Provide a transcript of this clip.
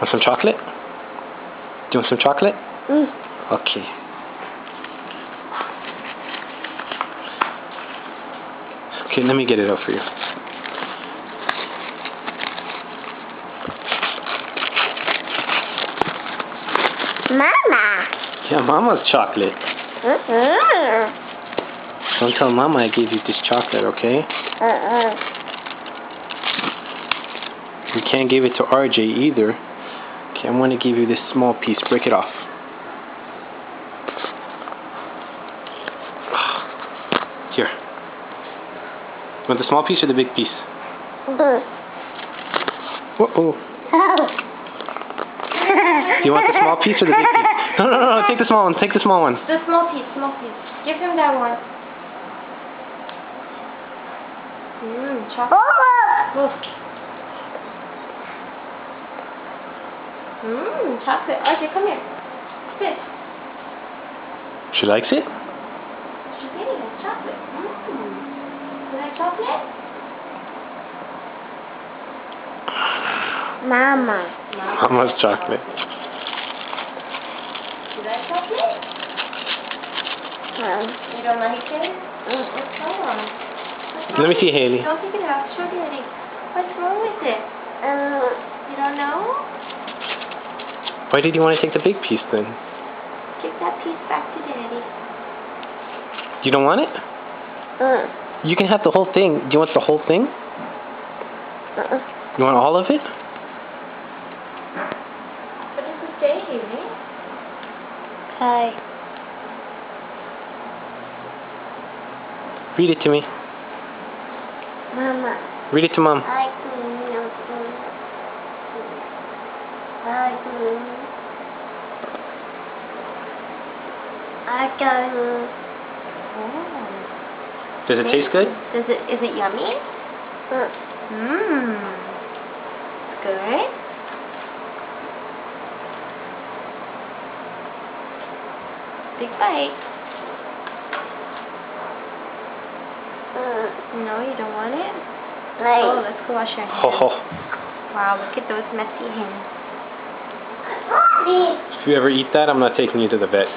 Want some chocolate? Do you want some chocolate? Okay. Okay, let me get it out for you. Mama. Yeah, Mama's chocolate. Don't tell Mama I gave you this chocolate, okay? You can't give it to RJ either. Okay, I'm going to give you this small piece. Break it off. Here. You want the small piece or the big piece? Uh-oh. Do you want the small piece or the big piece? No. Take the small one. Take the small one. The small piece. Give him that one. Chocolate. Chocolate. RJ, come here. Sit. She likes it? She's eating it. Chocolate. You like chocolate? Mama. Mama's chocolate. You like chocolate? You don't like it? What's wrong? Let me see, Haley. Don't take it out. Show Daddy. What's wrong with it? You don't know? Why did you want to take the big piece then? Give that piece back to Daddy. You don't want it? You can have the whole thing. Do you want the whole thing? You want all of it? But this is Daddy, right? Hi. Read it to me. Mama. Read it to Mom. Does it taste good? Is it yummy? Good. Big bite. No, you don't want it? Oh, let's go wash your hands. Wow, look at those messy hands. If you ever eat that, I'm not taking you to the vet.